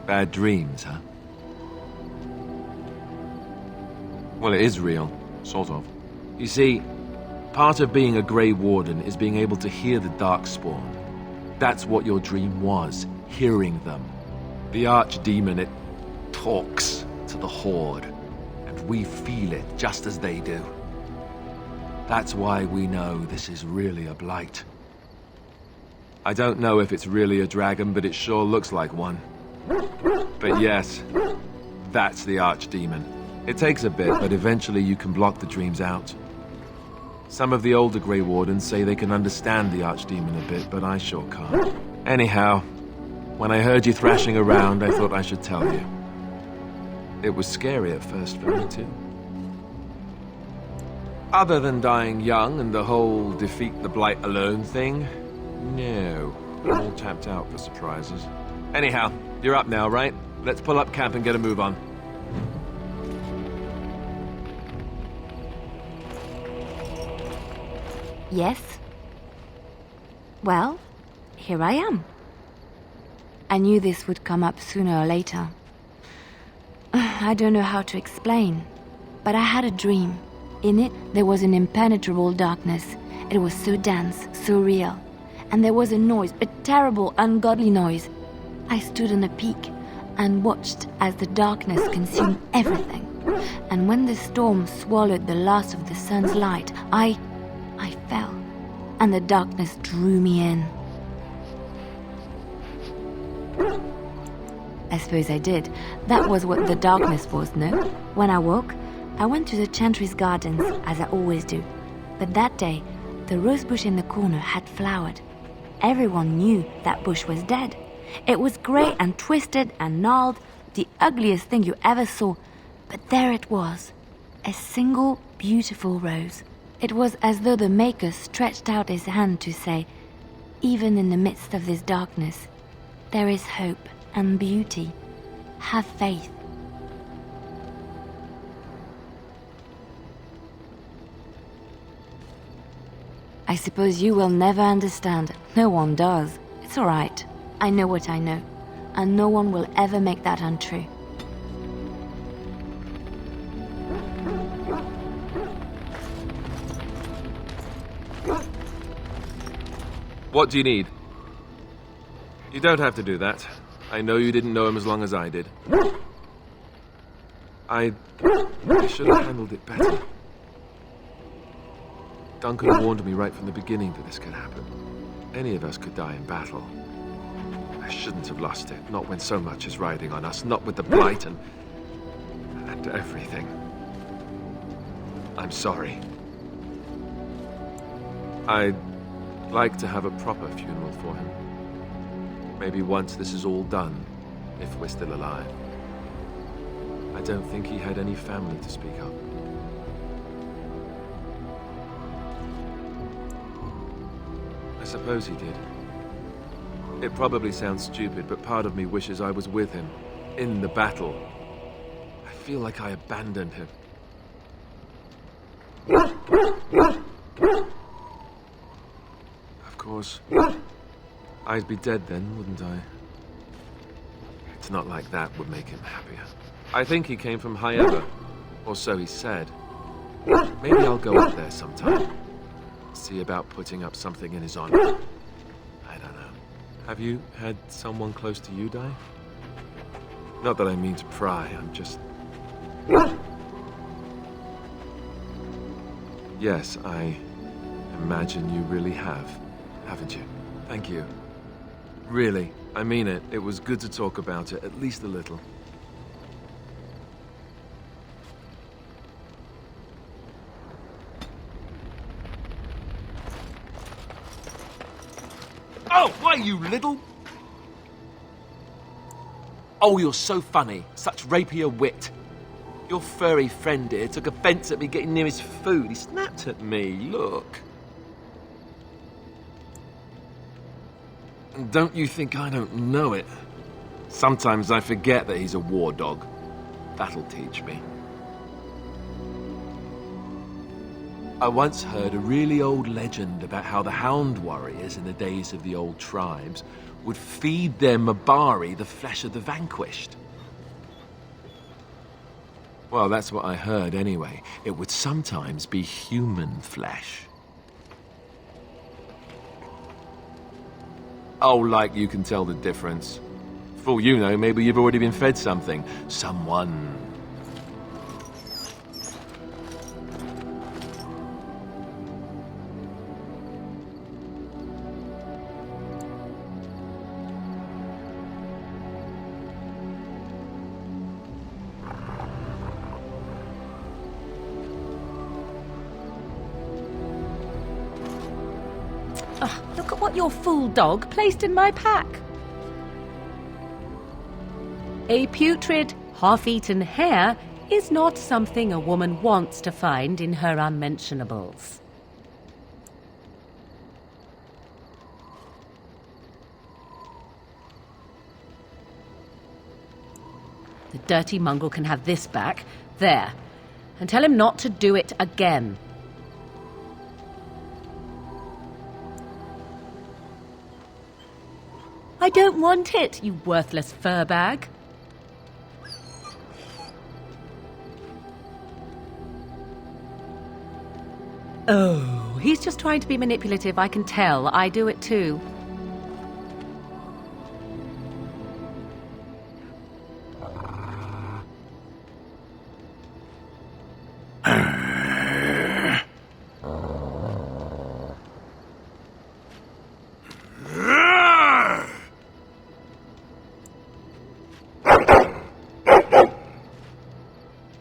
Bad dreams, huh? Well, it is real, sort of. You see, part of being a Grey Warden is being able to hear the Darkspawn. That's what your dream was, hearing them. The Archdemon, it talks to the Horde, and we feel it just as they do. That's why we know this is really a blight. I don't know if it's really a dragon, but it sure looks like one. But yes, that's the Archdemon. It takes a bit, but eventually you can block the dreams out. Some of the older Grey Wardens say they can understand the Archdemon a bit, but I sure can't. Anyhow, when I heard you thrashing around, I thought I should tell you. It was scary at first for me too. Other than dying young and the whole defeat the blight alone thing, no, I'm all tapped out for surprises. Anyhow, you're up now, right? Let's pull up camp and get a move on. Yes. Well, here I am. I knew this would come up sooner or later. I don't know how to explain, but I had a dream. In it, there was an impenetrable darkness. It was so dense, so real. And there was a noise, a terrible, ungodly noise. I stood on a peak and watched as the darkness consumed everything. And when the storm swallowed the last of the sun's light, I fell, and the darkness drew me in. I suppose I did. That was what the darkness was, no? When I woke, I went to the Chantry's gardens, as I always do. But that day, the rose bush in the corner had flowered. Everyone knew that bush was dead. It was grey and twisted and gnarled, the ugliest thing you ever saw. But there it was, a single beautiful rose. It was as though the Maker stretched out his hand to say, even in the midst of this darkness, there is hope and beauty. Have faith. I suppose you will never understand. No one does. It's all right. I know what I know, and no one will ever make that untrue. What do you need? You don't have to do that. I know you didn't know him as long as I did. I should have handled it better. Duncan warned me right from the beginning that this could happen. Any of us could die in battle. I shouldn't have lost it, not when so much is riding on us, not with the blight and everything. I'm sorry. I'd like to have a proper funeral for him. Maybe once this is all done, if we're still alive. I don't think he had any family to speak of. I suppose he did. It probably sounds stupid, but part of me wishes I was with him, in the battle. I feel like I abandoned him. Of course, I'd be dead then, wouldn't I? It's not like that would make him happier. I think he came from High-Ever, or so he said. Maybe I'll go up there sometime. See about putting up something in his honor. I don't know. Have you had someone close to you die? Not that I mean to pry, I'm just... Yes, I imagine you really have, haven't you? Thank you. Really, I mean it. It was good to talk about it, at least a little. Oh, why, you little... Oh, you're so funny. Such rapier wit. Your furry friend here took offense at me getting near his food. He snapped at me, look. Don't you think I don't know it? Sometimes I forget that he's a war dog. That'll teach me. I once heard a really old legend about how the hound warriors in the days of the old tribes would feed their Mabari the flesh of the vanquished. Well, that's what I heard anyway. It would sometimes be human flesh. Oh, like you can tell the difference. For all you know, maybe you've already been fed something. Someone. Look at what your fool dog placed in my pack. A putrid, half-eaten hare is not something a woman wants to find in her unmentionables. The dirty mongrel can have this back. There. And tell him not to do it again. I don't want it, you worthless fur bag. Oh, he's just trying to be manipulative, I can tell. I do it too.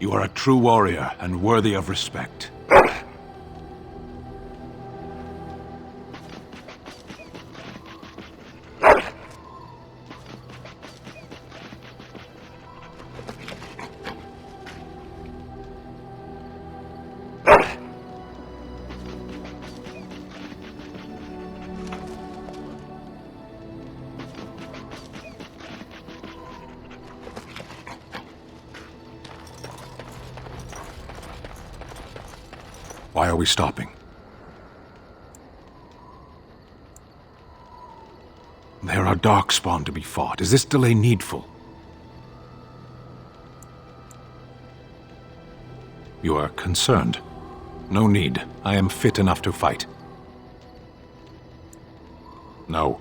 You are a true warrior and worthy of respect. Why are we stopping? There are darkspawn to be fought. Is this delay needful? You are concerned. No need. I am fit enough to fight. No.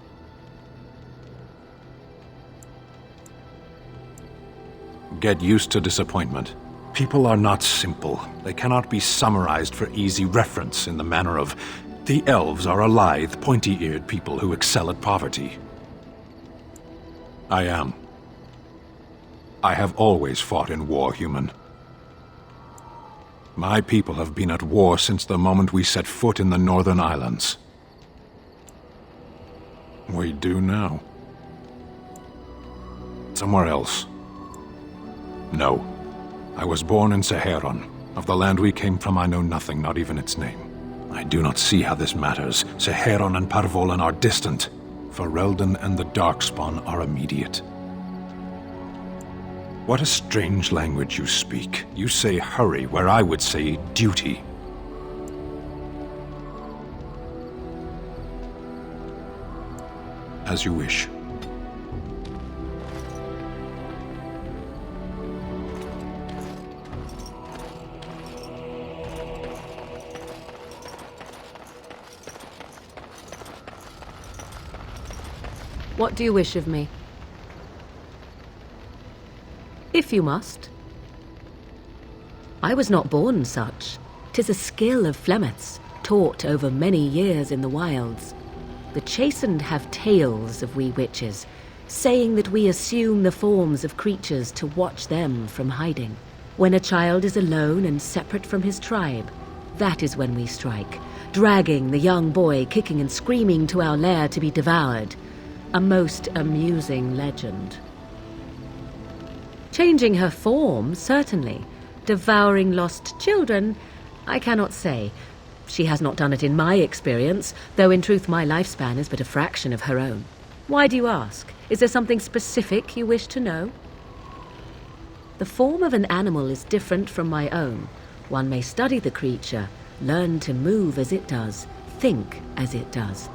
Get used to disappointment. People are not simple. They cannot be summarized for easy reference in the manner of, the elves are a lithe, pointy-eared people who excel at poverty. I am. I have always fought in war, human. My people have been at war since the moment we set foot in the Northern Islands. We do now. Somewhere else. No. I was born in Seheron. Of the land we came from, I know nothing, not even its name. I do not see how this matters. Seheron and Parvolan are distant. Ferelden and the Darkspawn are immediate. What a strange language you speak. You say hurry, where I would say duty. As you wish. What do you wish of me? If you must. I was not born such. 'Tis a skill of Flemeth's, taught over many years in the wilds. The chastened have tales of we witches, saying that we assume the forms of creatures to watch them from hiding. When a child is alone and separate from his tribe, that is when we strike, dragging the young boy kicking and screaming to our lair to be devoured. A most amusing legend. Changing her form, certainly. Devouring lost children, I cannot say. She has not done it in my experience, though in truth my lifespan is but a fraction of her own. Why do you ask? Is there something specific you wish to know? The form of an animal is different from my own. One may study the creature, learn to move as it does, think as it does.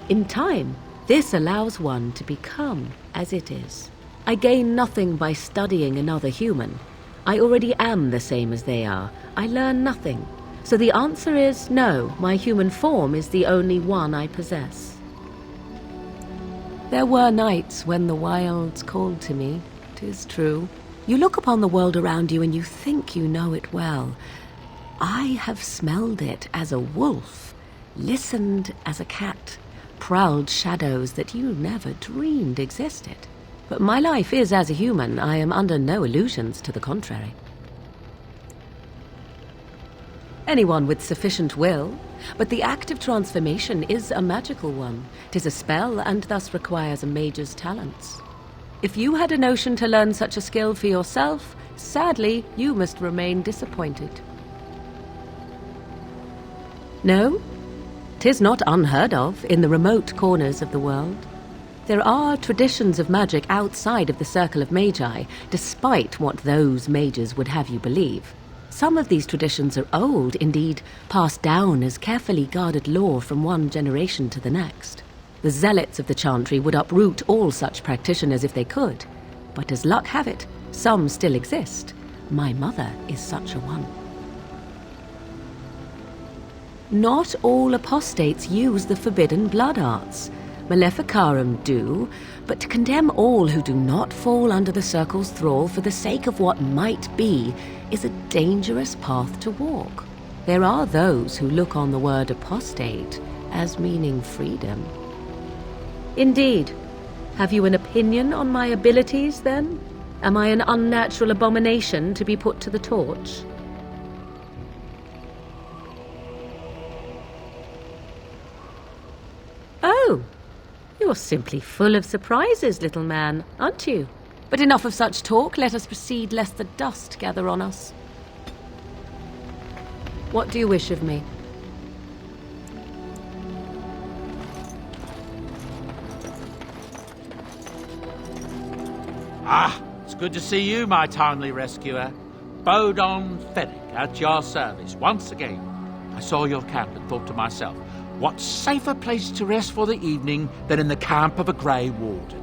In time, this allows one to become as it is. I gain nothing by studying another human. I already am the same as they are. I learn nothing. So the answer is no, my human form is the only one I possess. There were nights when the wilds called to me, 'tis true. You look upon the world around you and you think you know it well. I have smelled it as a wolf, listened as a cat, prowled shadows that you never dreamed existed. But my life is as a human. I am under no illusions to the contrary. Anyone with sufficient will, but the act of transformation is a magical one. 'Tis a spell and thus requires a mage's talents. If you had a notion to learn such a skill for yourself, sadly, you must remain disappointed. No, 'tis not unheard of in the remote corners of the world. There are traditions of magic outside of the circle of magi, despite what those mages would have you believe. Some of these traditions are old, indeed, passed down as carefully guarded lore from one generation to the next. The zealots of the chantry would uproot all such practitioners if they could, but as luck have it, some still exist. My mother is such a one. Not all apostates use the forbidden blood arts. Maleficarum do, but to condemn all who do not fall under the circle's thrall for the sake of what might be is a dangerous path to walk. There are those who look on the word apostate as meaning freedom. Indeed. Have you an opinion on my abilities, then? Am I an unnatural abomination to be put to the torch? Oh! You're simply full of surprises, little man, aren't you? But enough of such talk. Let us proceed, lest the dust gather on us. What do you wish of me? Ah, it's good to see you, my timely rescuer. Bodon Fennec at your service once again. I saw your camp and thought to myself, what safer place to rest for the evening than in the camp of a Grey Warden?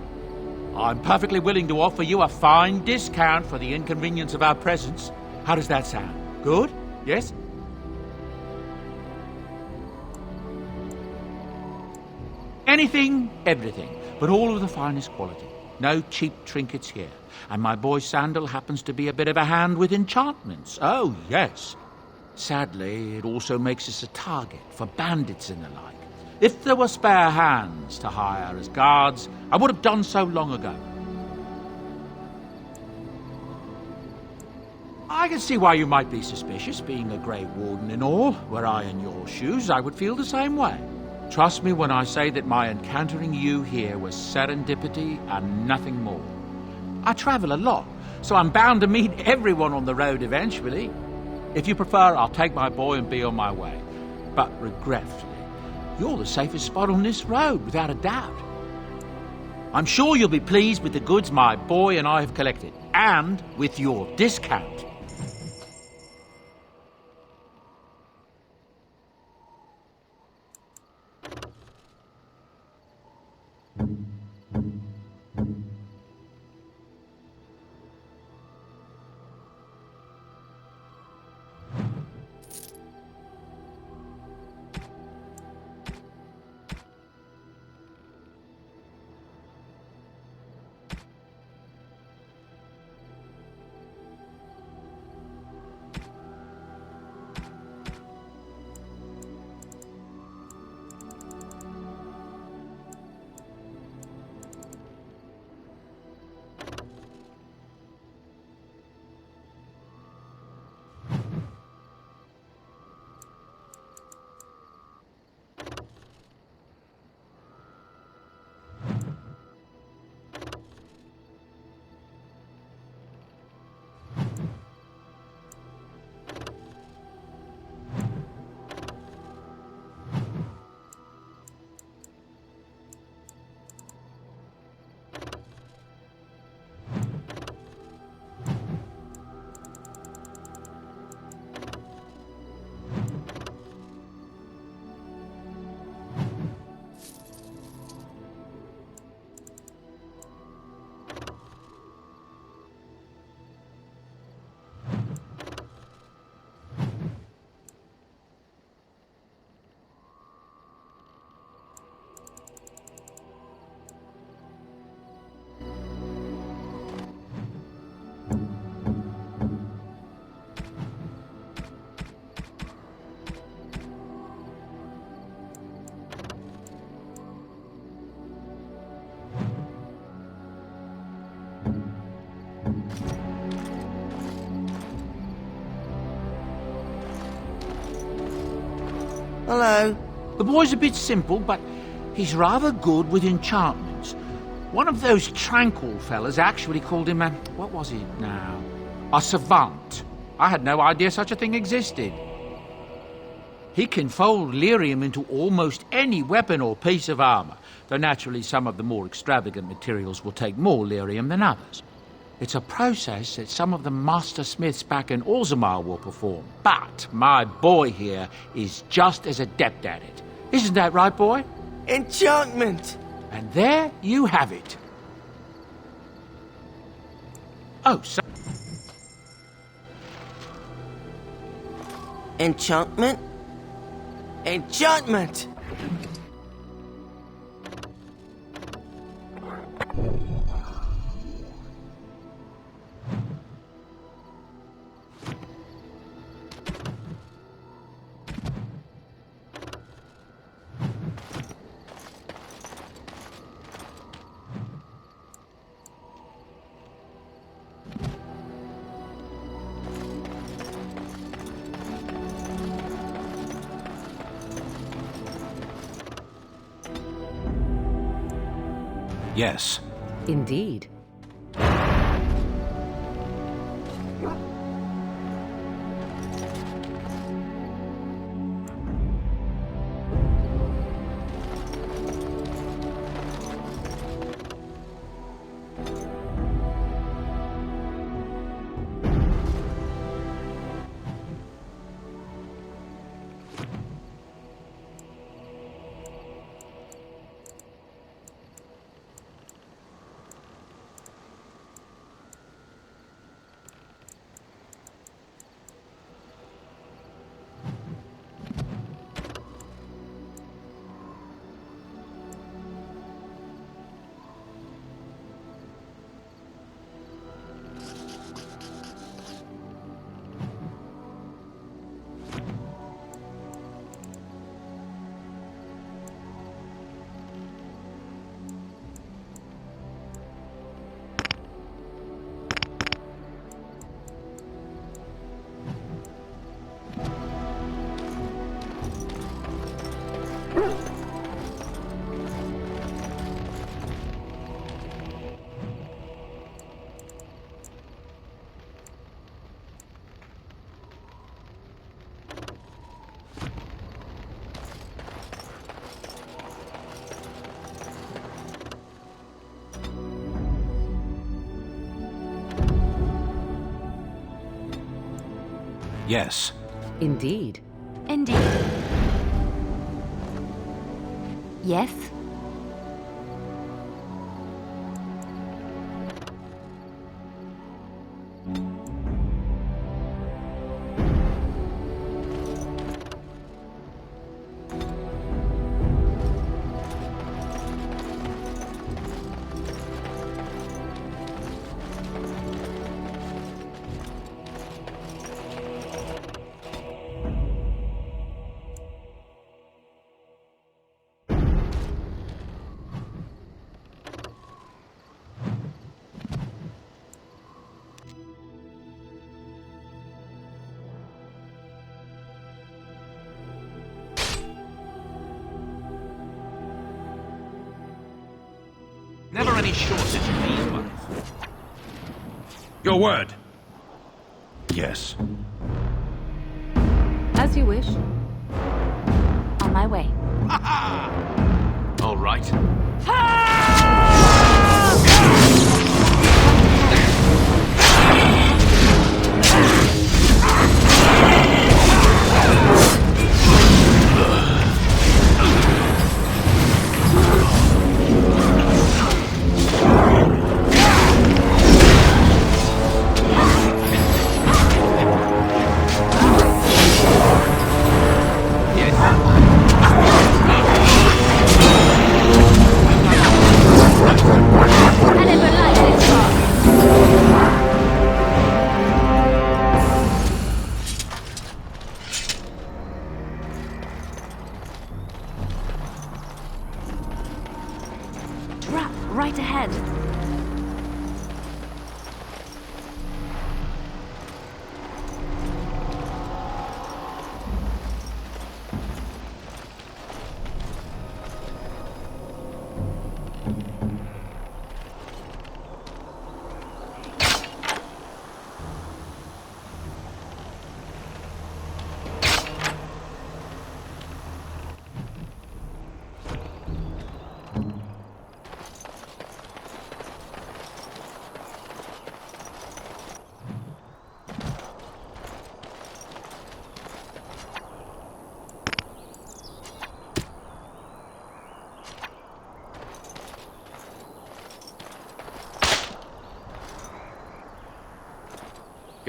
I'm perfectly willing to offer you a fine discount for the inconvenience of our presence. How does that sound? Good? Yes? Anything, everything, but all of the finest quality. No cheap trinkets here. And my boy Sandal happens to be a bit of a hand with enchantments. Oh, yes. Sadly, it also makes us a target for bandits and the like. If there were spare hands to hire as guards, I would have done so long ago. I can see why you might be suspicious, being a Grey Warden and all. Were I in your shoes, I would feel the same way. Trust me when I say that my encountering you here was serendipity and nothing more. I travel a lot, so I'm bound to meet everyone on the road eventually. If you prefer, I'll take my boy and be on my way. But regretfully, you're the safest spot on this road, without a doubt. I'm sure you'll be pleased with the goods my boy and I have collected, and with your discount. Hello. The boy's a bit simple, but he's rather good with enchantments. One of those tranquil fellas actually called him a... what was it now? A savant. I had no idea such a thing existed. He can fold lyrium into almost any weapon or piece of armor, though naturally some of the more extravagant materials will take more lyrium than others. It's a process that some of the master smiths back in Orzammar will perform, but my boy here is just as adept at it. Isn't that right, boy? Enchantment! And there you have it. Oh, so... Enchantment? Enchantment! Yes. Indeed. Yes. Indeed. Indeed. Yes. Never any shortage of these ones. Your word. Yes. As you wish. On my way. All right. Right ahead.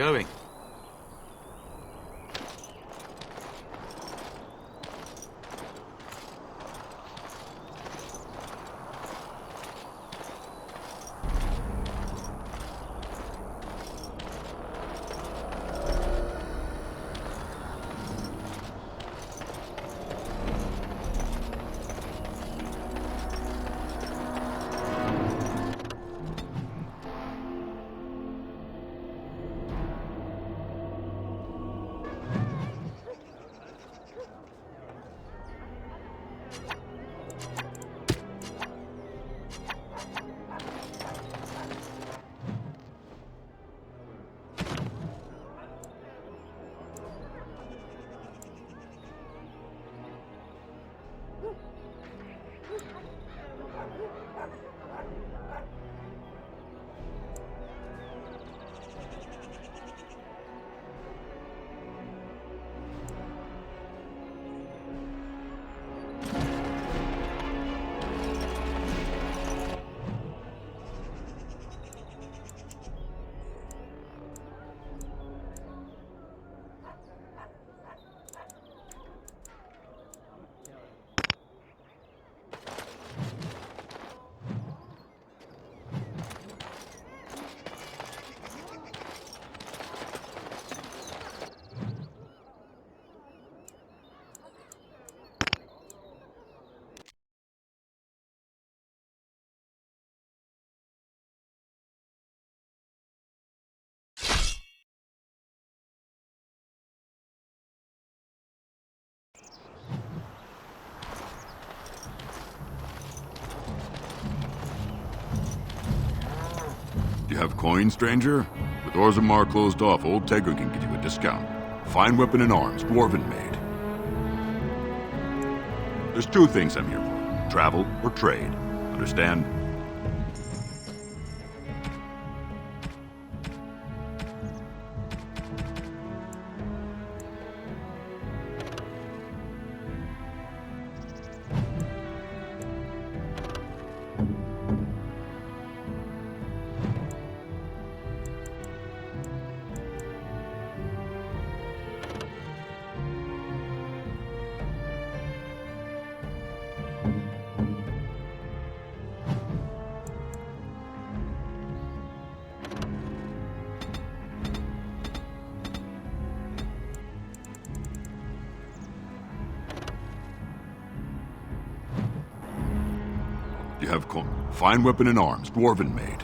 going? Do you have coin, stranger? With Orzammar closed off, old Tegra can get you a discount. Fine weapon and arms, dwarven made. There's two things I'm here for. Travel or trade. Understand? You have fine weapon and arms, dwarven made.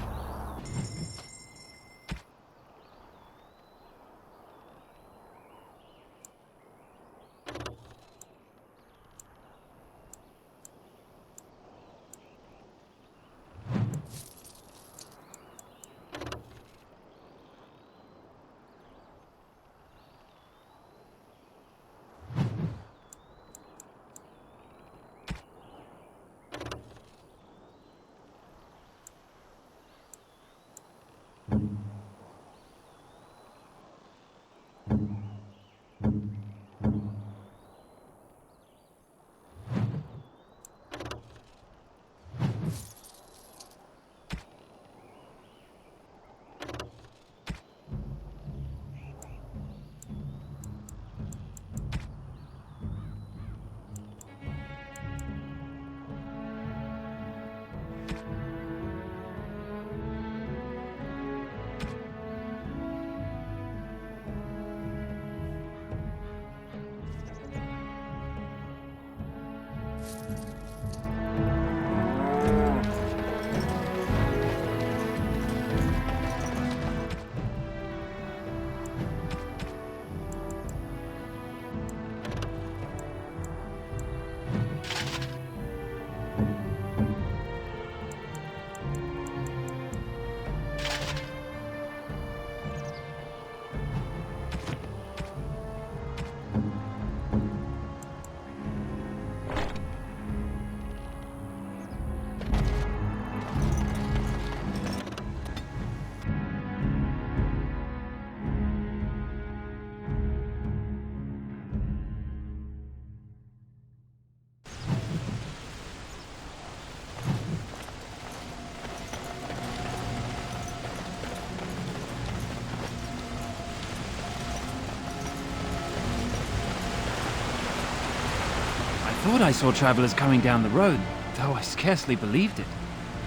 thought I saw travelers coming down the road, though I scarcely believed it.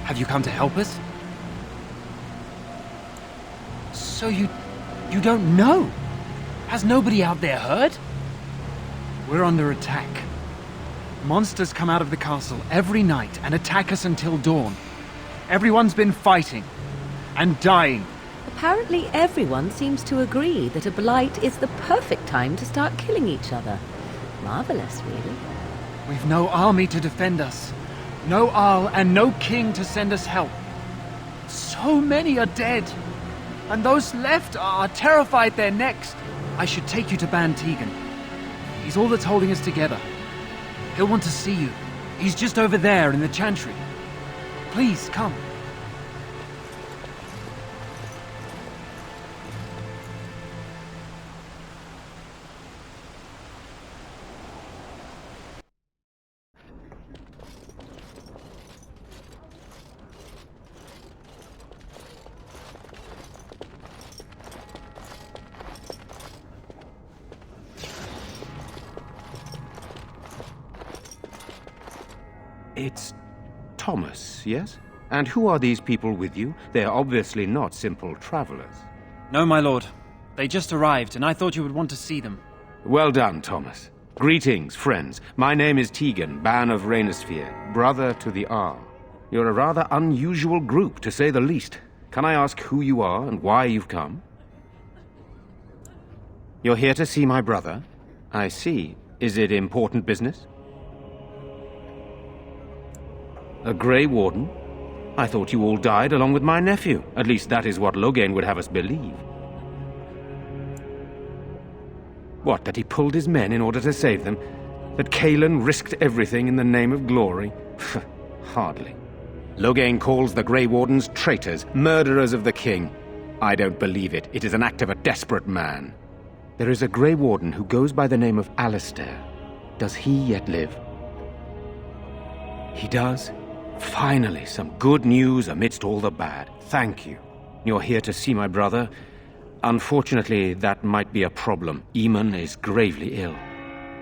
Have you come to help us? So you don't know? Has nobody out there heard? We're under attack. Monsters come out of the castle every night and attack us until dawn. Everyone's been fighting and dying. Apparently everyone seems to agree that a blight is the perfect time to start killing each other. Marvelous, really. We've no army to defend us. No Arl and no king to send us help. So many are dead. And those left are terrified they're next. I should take you to Ban Tegan. He's all that's holding us together. He'll want to see you. He's just over there in the chantry. Please, come. It's Thomas, yes? And who are these people with you? They are obviously not simple travelers. No, my lord. They just arrived, and I thought you would want to see them. Well done, Thomas. Greetings, friends. My name is Tegan, Ban of Reynisfere, brother to the Arl. You're a rather unusual group, to say the least. Can I ask who you are and why you've come? You're here to see my brother? I see. Is it important business? A Grey Warden? I thought you all died along with my nephew. At least that is what Logain would have us believe. What, that he pulled his men in order to save them? That Ķelan risked everything in the name of glory? Hardly. Logain calls the Grey Wardens traitors, murderers of the king. I don't believe it. It is an act of a desperate man. There is a Grey Warden who goes by the name of Alistair. Does he yet live? He does? Finally, some good news amidst all the bad. Thank you. You're here to see my brother. Unfortunately, that might be a problem. Eamon is gravely ill.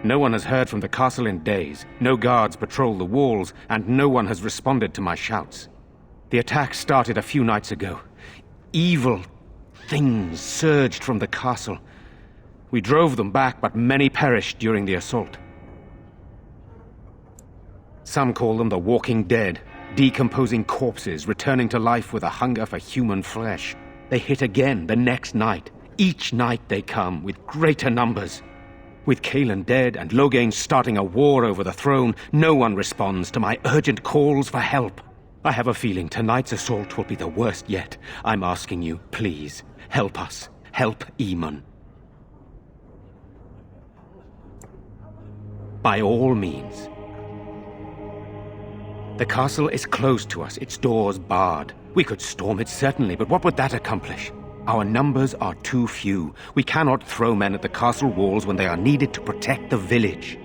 No one has heard from the castle in days. No guards patrol the walls, and no one has responded to my shouts. The attack started a few nights ago. Evil things surged from the castle. We drove them back, but many perished during the assault. Some call them the walking dead, decomposing corpses returning to life with a hunger for human flesh. They hit again the next night. Each night they come with greater numbers. With Ķelan dead and Logain starting a war over the throne, no one responds to my urgent calls for help. I have a feeling tonight's assault will be the worst yet. I'm asking you, please, help us. Help Eamon. By all means. The castle is closed to us, its doors barred. We could storm it certainly, but what would that accomplish? Our numbers are too few. We cannot throw men at the castle walls when they are needed to protect the village.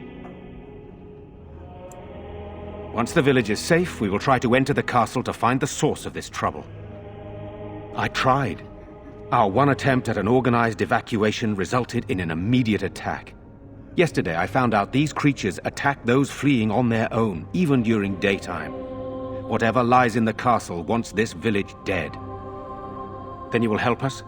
Once the village is safe, we will try to enter the castle to find the source of this trouble. I tried. Our one attempt at an organized evacuation resulted in an immediate attack. Yesterday, I found out these creatures attack those fleeing on their own, even during daytime. Whatever lies in the castle wants this village dead. Then you will help us?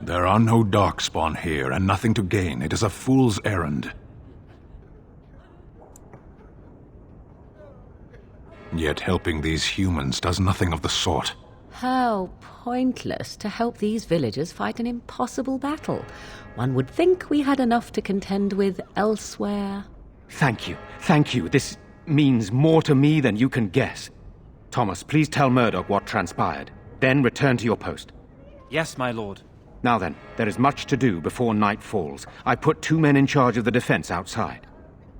There are no darkspawn here, and nothing to gain. It is a fool's errand. Yet helping these humans does nothing of the sort. How pointless to help these villagers fight an impossible battle. One would think we had enough to contend with elsewhere. Thank you. Thank you. This means more to me than you can guess. Thomas, please tell Murdoch what transpired. Then return to your post. Yes, my lord. Now then, there is much to do before night falls. I put 2 men in charge of the defense outside.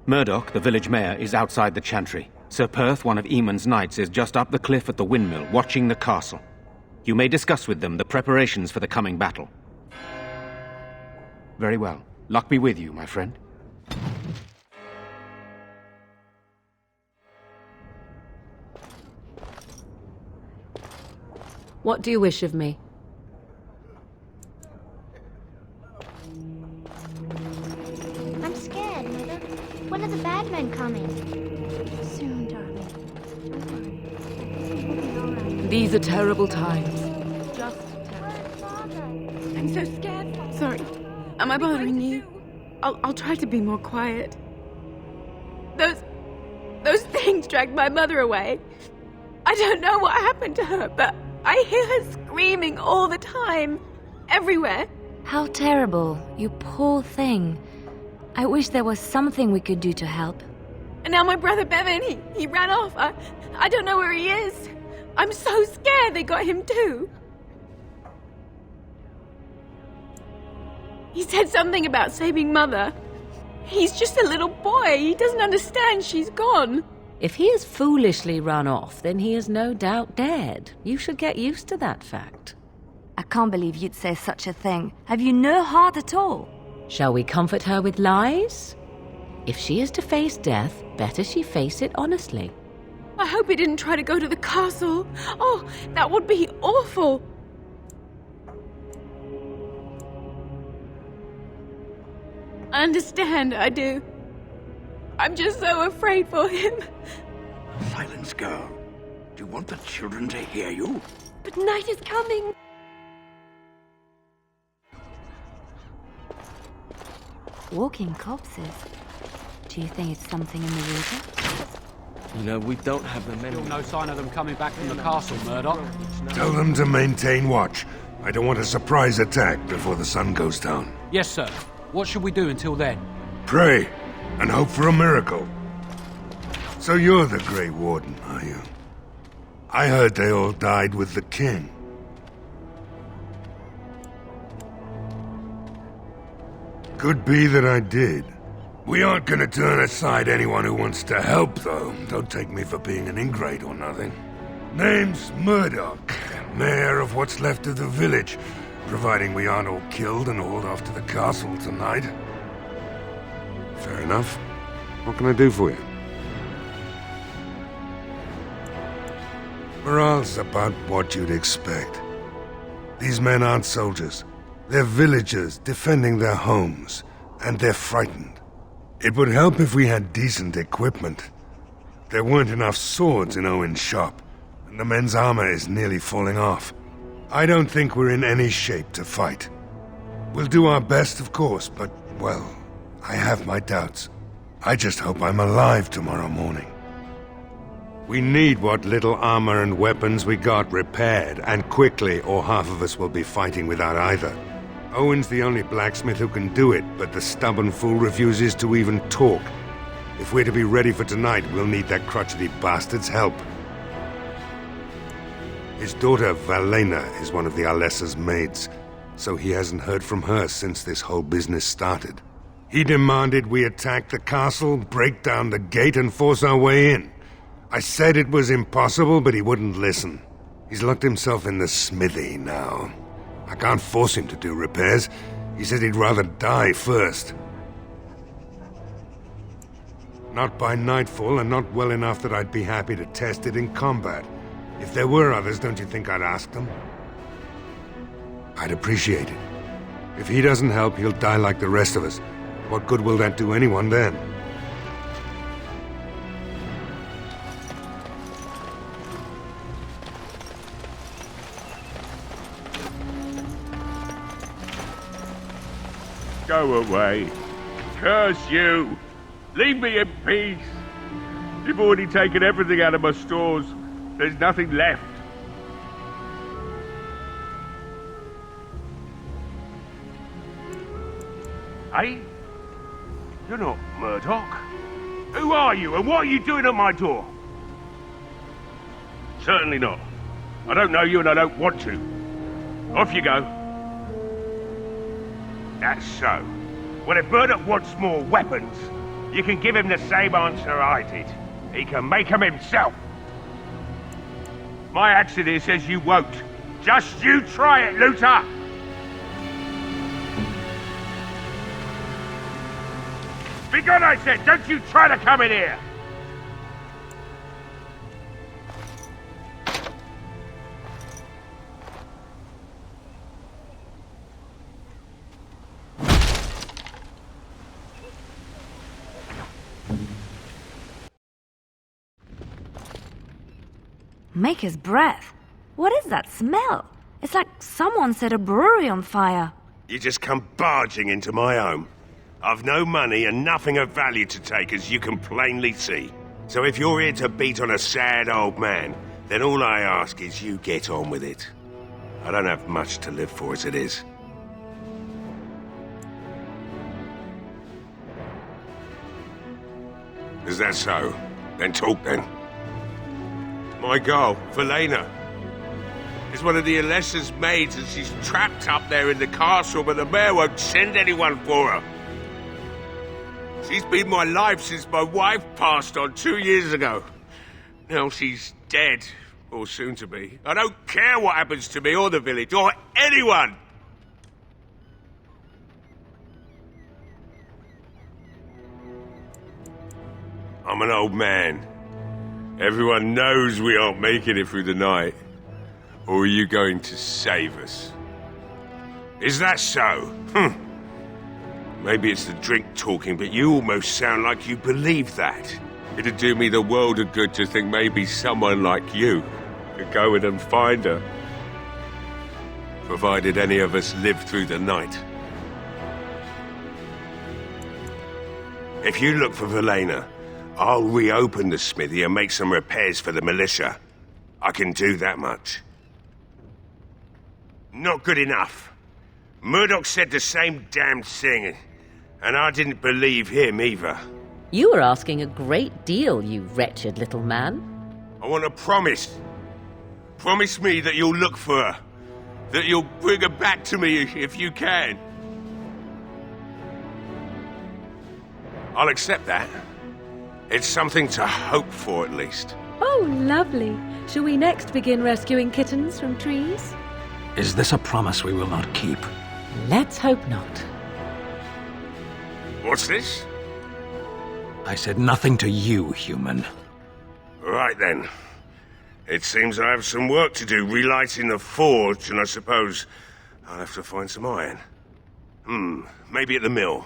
Murdoch, the village mayor, is outside the chantry. Sir Perth, one of Eamon's knights, is just up the cliff at the windmill, watching the castle. You may discuss with them the preparations for the coming battle. Very well. Luck be with you, my friend. What do you wish of me? These are terrible times. I'm so scared. Sorry. Am I bothering you? I'll try to be more quiet. Those things dragged my mother away. I don't know what happened to her, but I hear her screaming all the time. Everywhere. How terrible, you poor thing. I wish there was something we could do to help. And now my brother Bevan, he ran off. I don't know where he is. I'm so scared they got him too. He said something about saving Mother. He's just a little boy. He doesn't understand she's gone. If he has foolishly run off, then he is no doubt dead. You should get used to that fact. I can't believe you'd say such a thing. Have you no heart at all? Shall we comfort her with lies? If she is to face death, better she face it honestly. I hope he didn't try to go to the castle. Oh, that would be awful. I understand, I do. I'm just so afraid for him. Silence, girl. Do you want the children to hear you? But night is coming. Walking corpses. Do you think it's something in the water? You know, we don't have the men. Still no sign of them coming back from the castle, Murdoch. Tell them to maintain watch. I don't want a surprise attack before the sun goes down. Yes, sir. What should we do until then? Pray, and hope for a miracle. So you're the Grey Warden, are you? I heard they all died with the king. Could be that I did. We aren't gonna turn aside anyone who wants to help, though. Don't take me for being an ingrate or nothing. Name's Murdoch, mayor of what's left of the village, providing we aren't all killed and hauled off to the castle tonight. Fair enough. What can I do for you? Morale's about what you'd expect. These men aren't soldiers. They're villagers defending their homes, and they're frightened. It would help if we had decent equipment. There weren't enough swords in Owen's shop, and the men's armor is nearly falling off. I don't think we're in any shape to fight. We'll do our best, of course, but, well, I have my doubts. I just hope I'm alive tomorrow morning. We need what little armor and weapons we got repaired, and quickly, or half of us will be fighting without either. Owen's the only blacksmith who can do it, but the stubborn fool refuses to even talk. If we're to be ready for tonight, we'll need that crotchety bastard's help. His daughter, Valena, is one of the Alessa's maids, so he hasn't heard from her since this whole business started. He demanded we attack the castle, break down the gate, and force our way in. I said it was impossible, but he wouldn't listen. He's locked himself in the smithy now. I can't force him to do repairs. He said he'd rather die first. Not by nightfall, and not well enough that I'd be happy to test it in combat. If there were others, don't you think I'd ask them? I'd appreciate it. If he doesn't help, he'll die like the rest of us. What good will that do anyone then? Go away. Curse you. Leave me in peace. You've already taken everything out of my stores. There's nothing left. Hey? You're not Murdoch. Who are you and what are you doing at my door? Certainly not. I don't know you and I don't want to. Off you go. That's so. Well, if Murdoch wants more weapons, you can give him the same answer I did. He can make them himself. My accent here says you won't. Just you try it, looter! Begone, I said! Don't you try to come in here! Maker's breath. What is that smell? It's like someone set a brewery on fire. You just come barging into my home. I've no money and nothing of value to take, as you can plainly see. So if you're here to beat on a sad old man, then all I ask is you get on with it. I don't have much to live for as it is. Is that so? Then talk then. My girl, Velena, is one of the Alessa's maids, and she's trapped up there in the castle, but the mayor won't send anyone for her. She's been my life since my wife passed on 2 years ago. Now she's dead, or soon to be. I don't care what happens to me or the village, or anyone! I'm an old man. Everyone knows we aren't making it through the night. Or are you going to save us? Is that so? Maybe it's the drink talking, but you almost sound like you believe that. It'd do me the world of good to think maybe someone like you could go in and find her. Provided any of us live through the night. If you look for Velena, I'll reopen the smithy and make some repairs for the militia. I can do that much. Not good enough. Murdoch said the same damn thing, and I didn't believe him either. You were asking a great deal, you wretched little man. I want a promise. Promise me that you'll look for her. That you'll bring her back to me if you can. I'll accept that. It's something to hope for, at least. Oh, lovely. Shall we next begin rescuing kittens from trees? Is this a promise we will not keep? Let's hope not. What's this? I said nothing to you, human. Right then. It seems I have some work to do relighting the forge, and I suppose I'll have to find some iron. Maybe at the mill.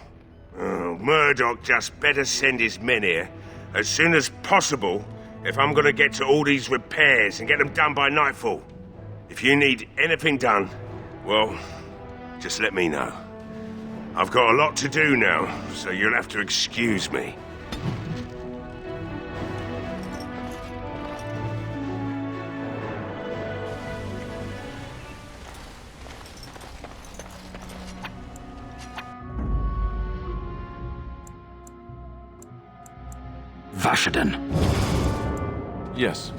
Murdoch just better send his men here as soon as possible if I'm gonna get to all these repairs and get them done by nightfall. If you need anything done, well, just let me know. I've got a lot to do now, so you'll have to excuse me. Vashaden. Yes.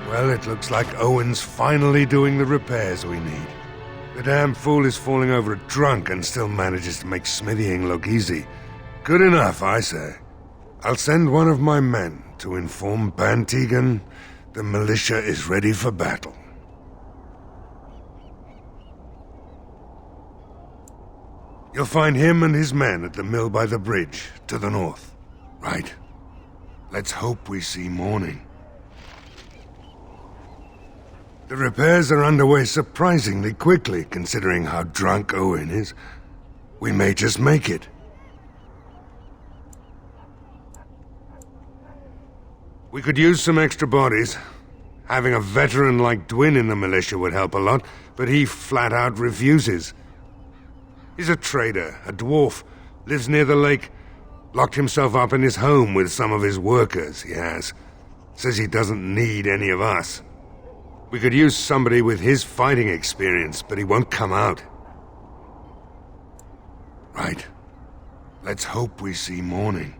Well, it looks like Owen's finally doing the repairs we need. The damn fool is falling over drunk and still manages to make smithying look easy. Good enough, I say. I'll send one of my men to inform Bantegan the militia is ready for battle. You'll find him and his men at the mill by the bridge, to the north. Right. Let's hope we see morning. The repairs are underway surprisingly quickly, considering how drunk Owen is. We may just make it. We could use some extra bodies. Having a veteran like Dwyn in the militia would help a lot, but he flat out refuses. He's a trader, a dwarf, lives near the lake, locked himself up in his home with some of his workers, he has. Says he doesn't need any of us. We could use somebody with his fighting experience, but he won't come out. Right. Let's hope we see morning.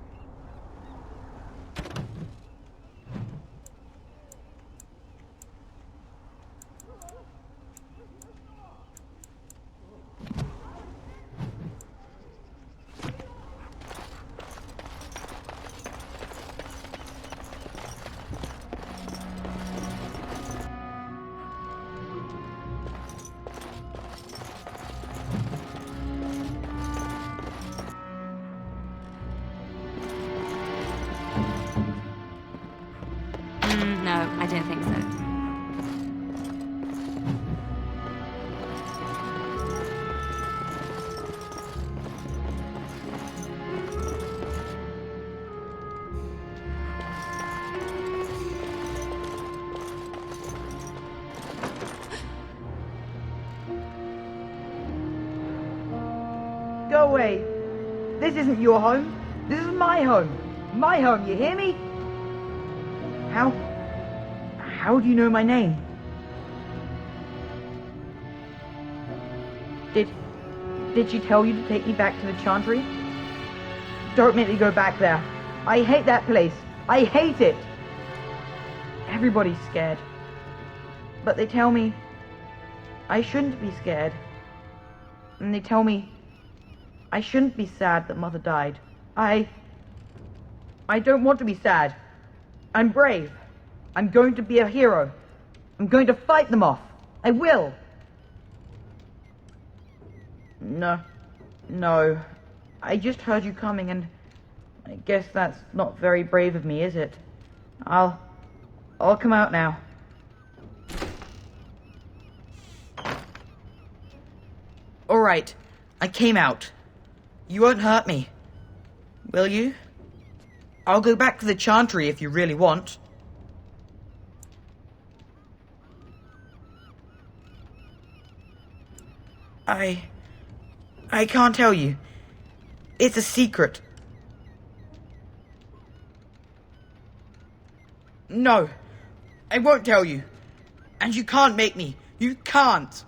No, I don't think so. Go away. This isn't your home. This is my home. My home, you hear me? How do you know my name? Did she tell you to take me back to the Chantry? Don't make me go back there. I hate that place. I hate it. Everybody's scared. But they tell me I shouldn't be scared. And they tell me I shouldn't be sad that Mother died. I don't want to be sad. I'm brave. I'm going to be a hero. I'm going to fight them off. I will. No. I just heard you coming, and I guess that's not very brave of me, is it? I'll come out now. All right. I came out. You won't hurt me. Will you? I'll go back to the Chantry if you really want. I can't tell you. It's a secret. No, I won't tell you. And you can't make me. You can't.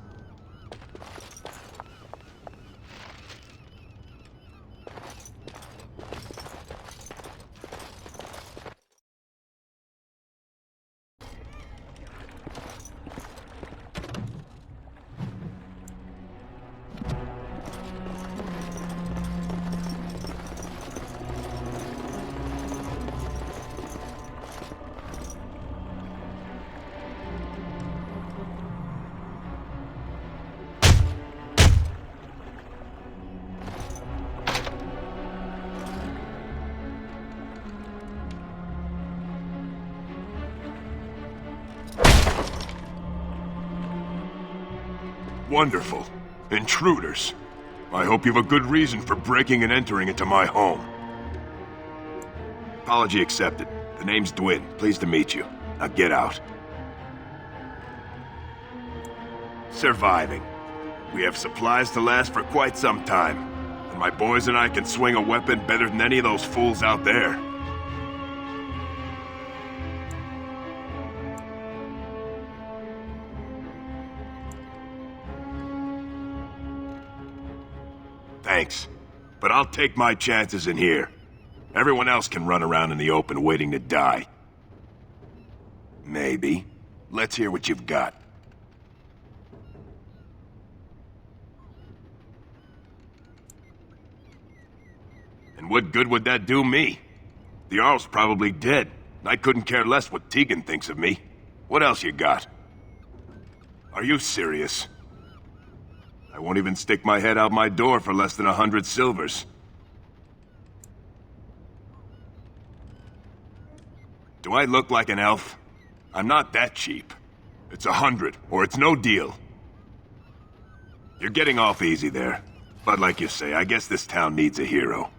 Wonderful. Intruders. I hope you have a good reason for breaking and entering into my home. Apology accepted. The name's Dwyn. Pleased to meet you. Now get out. Surviving. We have supplies to last for quite some time. And my boys and I can swing a weapon better than any of those fools out there. Thanks, but I'll take my chances in here. Everyone else can run around in the open waiting to die. Maybe. Let's hear what you've got. And what good would that do me? The Jarl's probably dead. I couldn't care less what Tegan thinks of me. What else you got? Are you serious? I won't even stick my head out my door for less than 100 silvers. Do I look like an elf? I'm not that cheap. It's 100, or it's no deal. You're getting off easy there. But like you say, I guess this town needs a hero.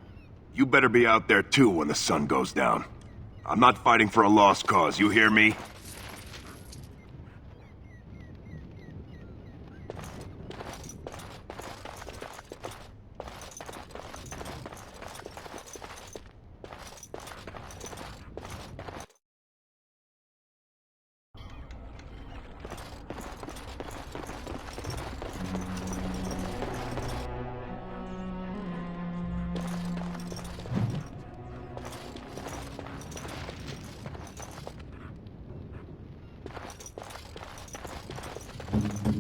You better be out there too when the sun goes down. I'm not fighting for a lost cause, you hear me?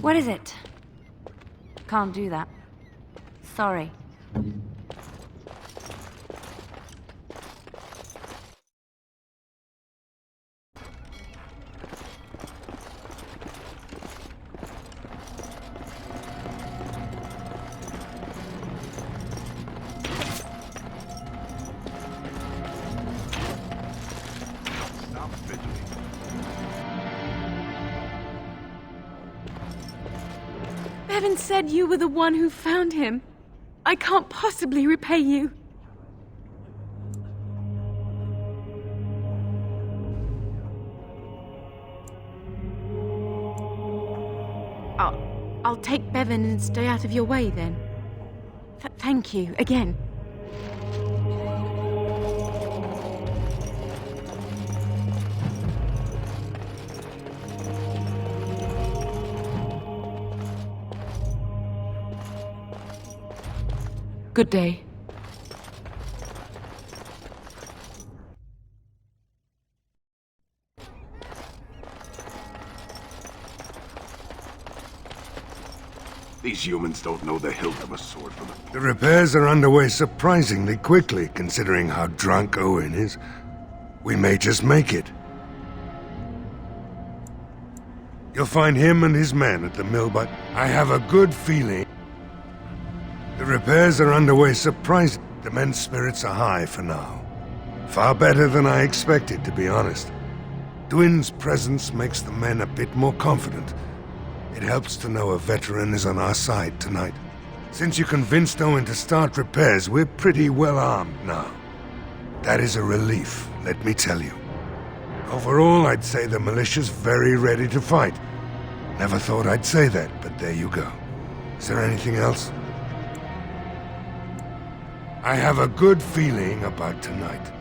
What is it? Can't do that. Sorry. Stop fidgeting. Bevan said you were the one who found him. I can't possibly repay you. I'll take Bevan and stay out of your way then. Thank you again. Good day. These humans don't know the hilt of a sword from a... The repairs are underway surprisingly quickly, considering how drunk Owen is. We may just make it. You'll find him and his men at the mill, but I have a good feeling... The repairs are underway surprisingly. The men's spirits are high for now. Far better than I expected, to be honest. Dwin's presence makes the men a bit more confident. It helps to know a veteran is on our side tonight. Since you convinced Owen to start repairs, we're pretty well armed now. That is a relief, let me tell you. Overall, I'd say the militia's very ready to fight. Never thought I'd say that, but there you go. Is there anything else? I have a good feeling about tonight.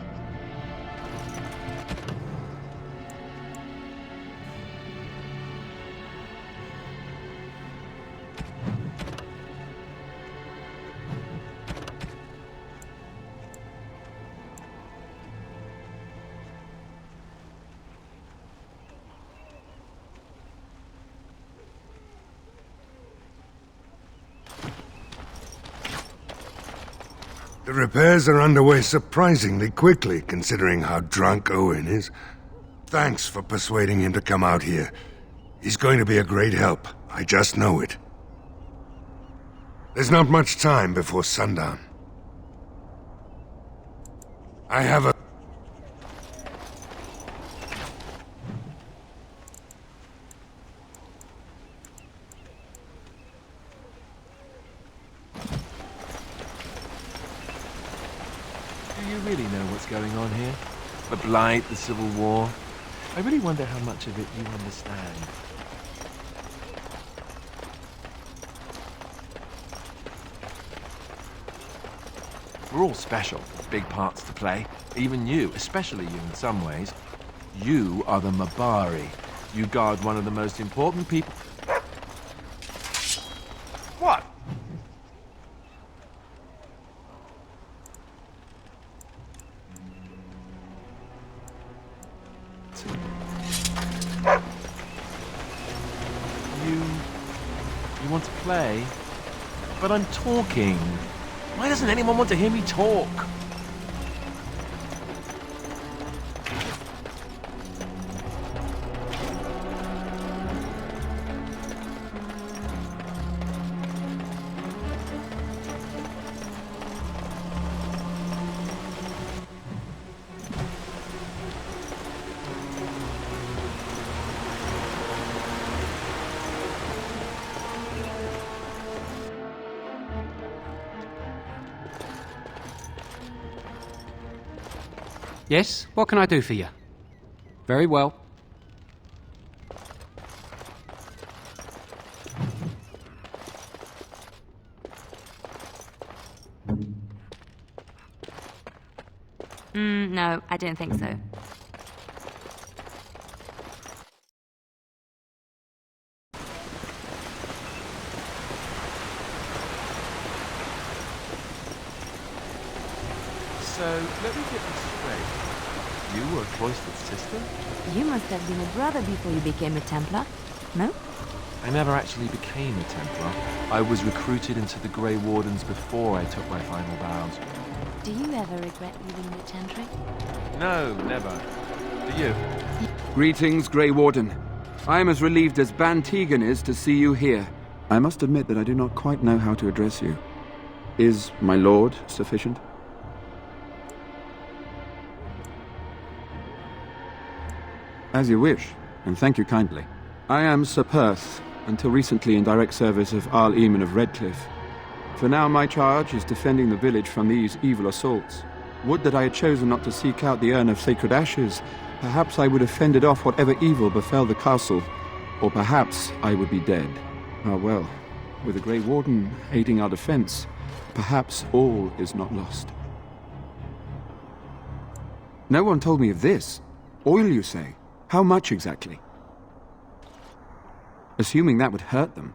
The repairs are underway surprisingly quickly, considering how drunk Owen is. Thanks for persuading him to come out here. He's going to be a great help. I just know it. There's not much time before sundown. I have a... Do you really know what's going on here? The Blight, the Civil War? I really wonder how much of it you understand. We're all special, big parts to play. Even you, especially you in some ways. You are the Mabari. You guard one of the most important people... What? You want to play? But I'm talking. Why doesn't anyone want to hear me talk? Yes, what can I do for you? Very well. No, I don't think so. So, let me get this straight. You were a cloistered sister? You must have been a brother before you became a Templar, no? I never actually became a Templar. I was recruited into the Grey Wardens before I took my final vows. Do you ever regret leaving the Chantry? No, never. Do you? Greetings, Grey Warden. I am as relieved as Ban Tegan is to see you here. I must admit that I do not quite know how to address you. Is my lord sufficient? As you wish, and thank you kindly. I am Sir Perth, until recently in direct service of ⴘɪṛᴜᴜᴜ of Redcliffe. For now, my charge is defending the village from these evil assaults. Would that I had chosen not to seek out the urn of sacred ashes. Perhaps I would have fended off whatever evil befell the castle, or perhaps I would be dead. Ah well, with the Grey Warden aiding our defense, perhaps all is not lost. No one told me of this. Oil, you say? How much exactly? Assuming that would hurt them.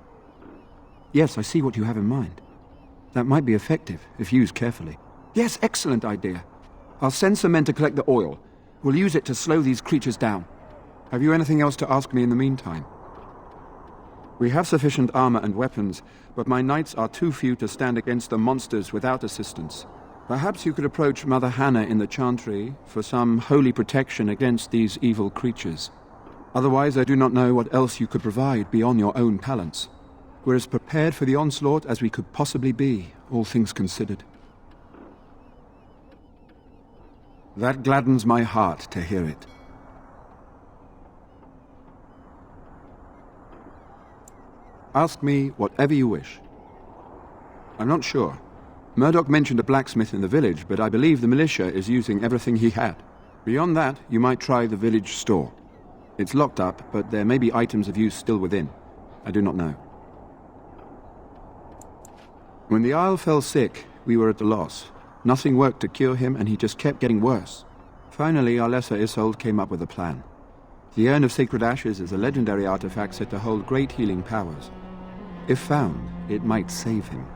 Yes, I see what you have in mind. That might be effective, if used carefully. Yes, excellent idea. I'll send some men to collect the oil. We'll use it to slow these creatures down. Have you anything else to ask me in the meantime? We have sufficient armor and weapons, but my knights are too few to stand against the monsters without assistance. Perhaps you could approach Mother Hannah in the Chantry for some holy protection against these evil creatures. Otherwise, I do not know what else you could provide beyond your own talents. We're as prepared for the onslaught as we could possibly be, all things considered. That gladdens my heart to hear it. Ask me whatever you wish. I'm not sure. Murdoch mentioned a blacksmith in the village, but I believe the militia is using everything he had. Beyond that, you might try the village store. It's locked up, but there may be items of use still within. I do not know. When the Isle fell sick, we were at a loss. Nothing worked to cure him, and he just kept getting worse. Finally, our lesser Isolde came up with a plan. The Urn of Sacred Ashes is a legendary artifact said to hold great healing powers. If found, it might save him.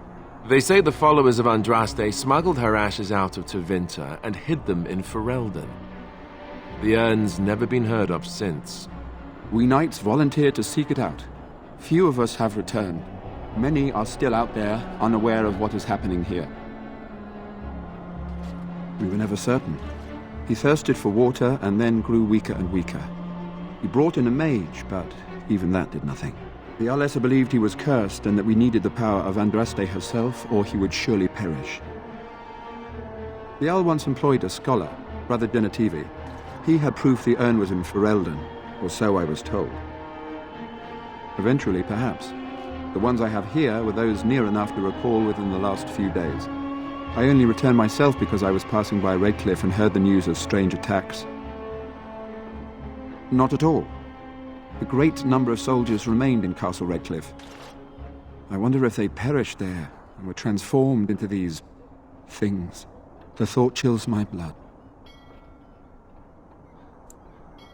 They say the followers of Andraste smuggled her ashes out of Tevinter and hid them in Ferelden. The urn's never been heard of since. We knights volunteered to seek it out. Few of us have returned. Many are still out there, unaware of what is happening here. We were never certain. He thirsted for water and then grew weaker and weaker. He brought in a mage, but even that did nothing. The Alessa believed he was cursed and that we needed the power of Andraste herself, or he would surely perish. The Al once employed a scholar, Brother Genetivi. He had proof the urn was in Ferelden, or so I was told. Eventually, perhaps. The ones I have here were those near enough to recall within the last few days. I only returned myself because I was passing by Redcliffe and heard the news of strange attacks. Not at all. A great number of soldiers remained in Castle Redcliffe. I wonder if they perished there and were transformed into these things. The thought chills my blood.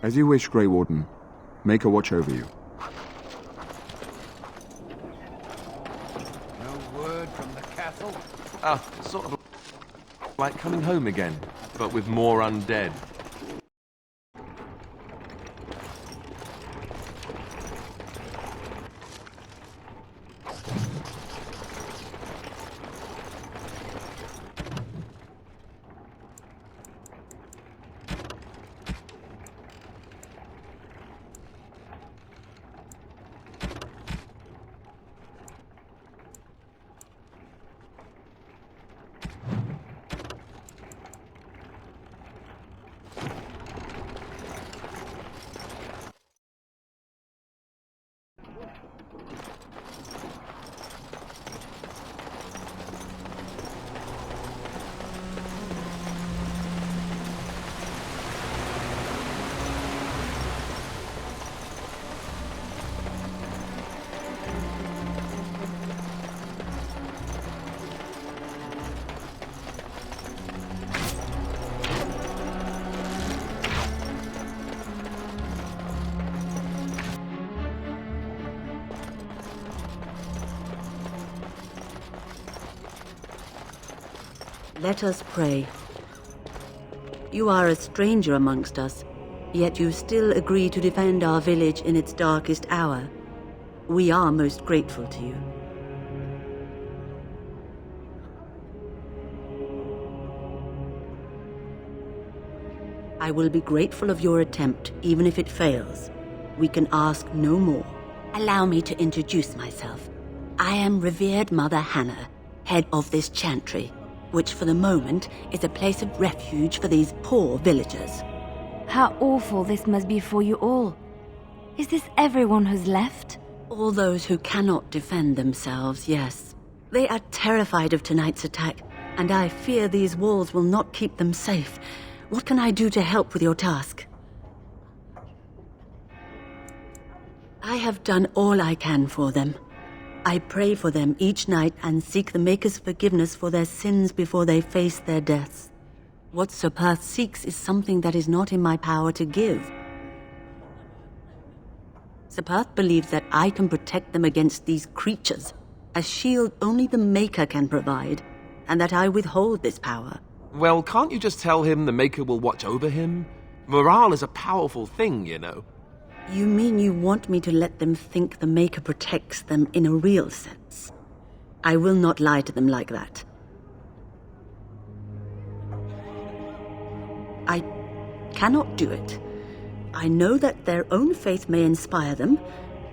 As you wish, Grey Warden. Make a watch over you. Sort of like coming home again, but with more undead. Let us pray. You are a stranger amongst us, yet you still agree to defend our village in its darkest hour. We are most grateful to you. I will be grateful of your attempt, even if it fails. We can ask no more. Allow me to introduce myself. I am revered Mother Hannah, head of this chantry, which for the moment is a place of refuge for these poor villagers. How awful this must be for you all. Is this everyone who's left? All those who cannot defend themselves, yes. They are terrified of tonight's attack, and I fear these walls will not keep them safe. What can I do to help with your task? I have done all I can for them. I pray for them each night and seek the Maker's forgiveness for their sins before they face their deaths. What Sir seeks is something that is not in my power to give. Sir believes that I can protect them against these creatures, a shield only the Maker can provide, and that I withhold this power. Well, can't you just tell him the Maker will watch over him? Morale is a powerful thing, you know. You mean you want me to let them think the Maker protects them in a real sense? I will not lie to them like that. I cannot do it. I know that their own faith may inspire them,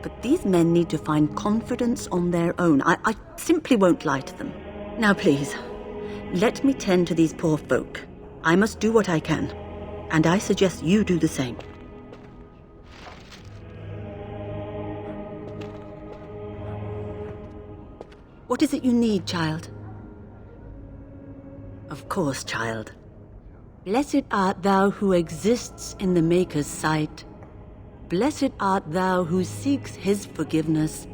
but these men need to find confidence on their own. I simply won't lie to them. Now please, let me tend to these poor folk. I must do what I can, and I suggest you do the same. What is it you need, child? Of course, child. Blessed art thou who exists in the Maker's sight. Blessed art thou who seeks his forgiveness.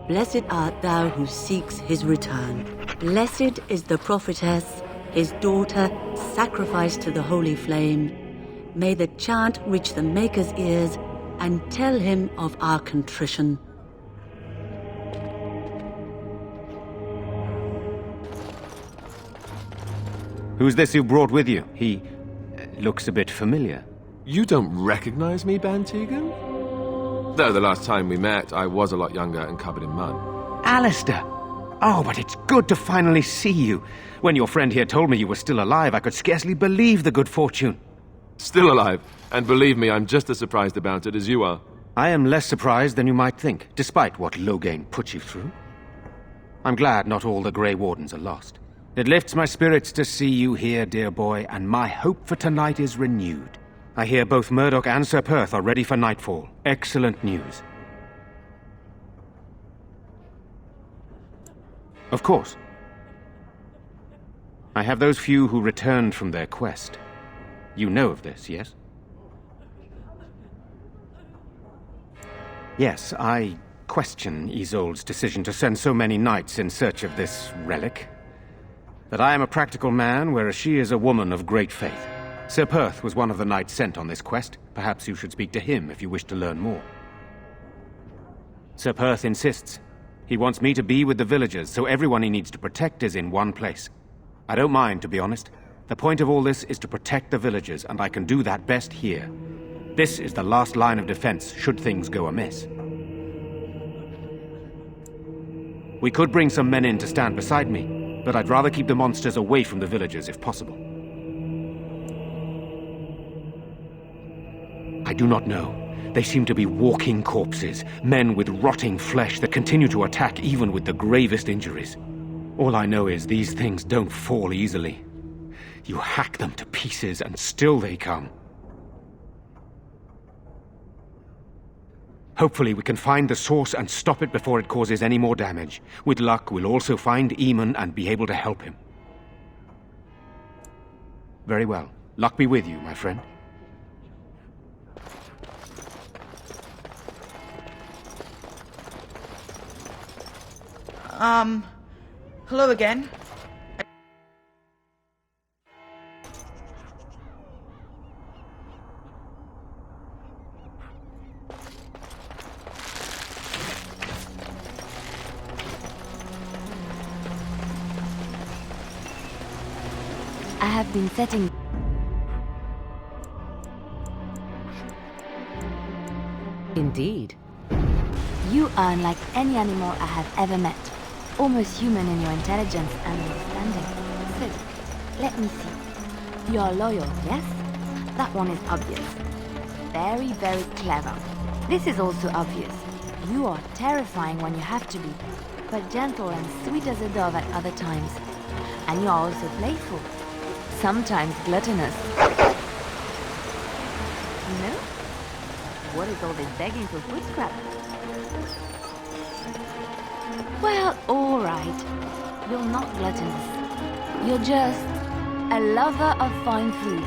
Blessed art thou who seeks his return. Blessed is the prophetess, his daughter, sacrificed to the holy flame. May the chant reach the Maker's ears and tell him of our contrition. Who's this you brought with you? He looks a bit familiar. You don't recognize me, Bantegan? Though the last time we met, I was a lot younger and covered in mud. Alistair! Oh, but it's good to finally see you. When your friend here told me you were still alive, I could scarcely believe the good fortune. Still alive, and believe me, I'm just as surprised about it as you are. I am less surprised than you might think, despite what Loghain put you through. I'm glad not all the Grey Wardens are lost. It lifts my spirits to see you here, dear boy, and my hope for tonight is renewed. I hear both Murdoch and Sir Perth are ready for nightfall. Excellent news. Of course. I have those few who returned from their quest. You know of this, yes? Yes, I question Isolde's decision to send so many knights in search of this relic. That I am a practical man, whereas she is a woman of great faith. Sir Perth was one of the knights sent on this quest. Perhaps you should speak to him if you wish to learn more. Sir Perth insists. He wants me to be with the villagers, so everyone he needs to protect is in one place. I don't mind, to be honest. The point of all this is to protect the villagers, and I can do that best here. This is the last line of defense, should things go amiss. We could bring some men in to stand beside me, but I'd rather keep the monsters away from the villagers if possible. I do not know. They seem to be walking corpses, men with rotting flesh that continue to attack even with the gravest injuries. All I know is these things don't fall easily. You hack them to pieces and still they come. Hopefully we can find the source and stop it before it causes any more damage. With luck, we'll also find Eamon and be able to help him. Very well. Luck be with you, my friend. Hello again. I have been setting... Indeed. You are unlike any animal I have ever met. Almost human in your intelligence and understanding. So, let me see. You are loyal, yes? That one is obvious. Very, very clever. This is also obvious. You are terrifying when you have to be, but gentle and sweet as a dove at other times. And you are also playful. Sometimes gluttonous. You know? What is all this begging for food scraps? Well, all right. You're not gluttonous. You're just a lover of fine foods.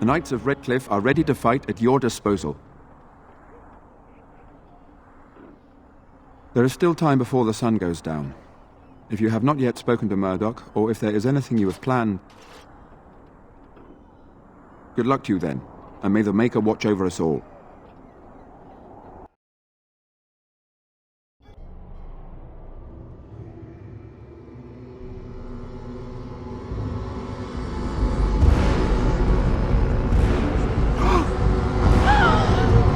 The Knights of Redcliffe are ready to fight at your disposal. There is still time before the sun goes down. If you have not yet spoken to Murdoch, or if there is anything you have planned... Good luck to you then, and may the Maker watch over us all.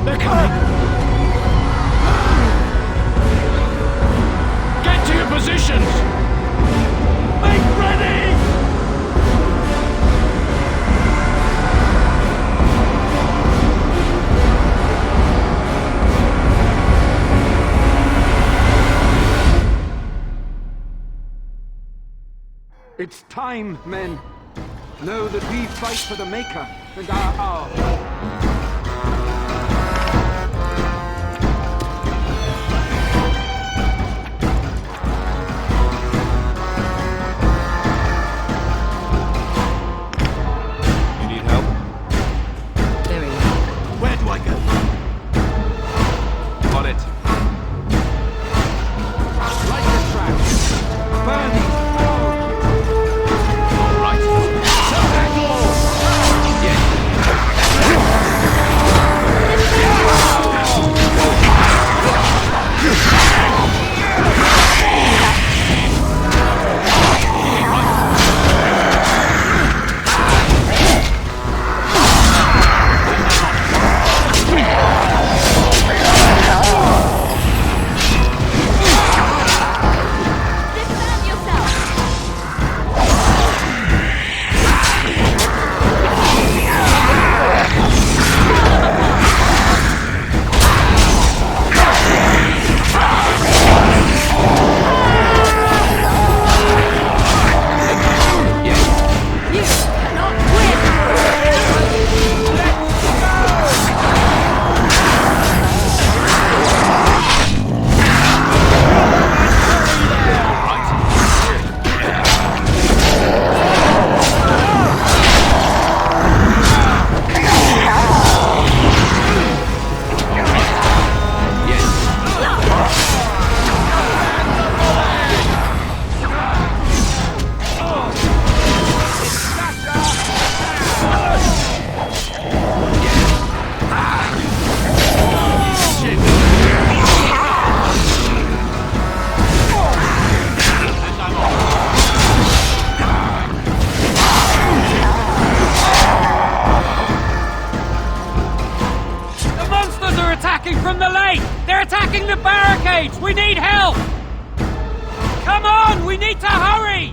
They're coming! Get to your positions! Make ready! It's time, men. Know that we fight for the Maker and our... From the lake! They're attacking the barricades! We need help! Come on! We need to hurry!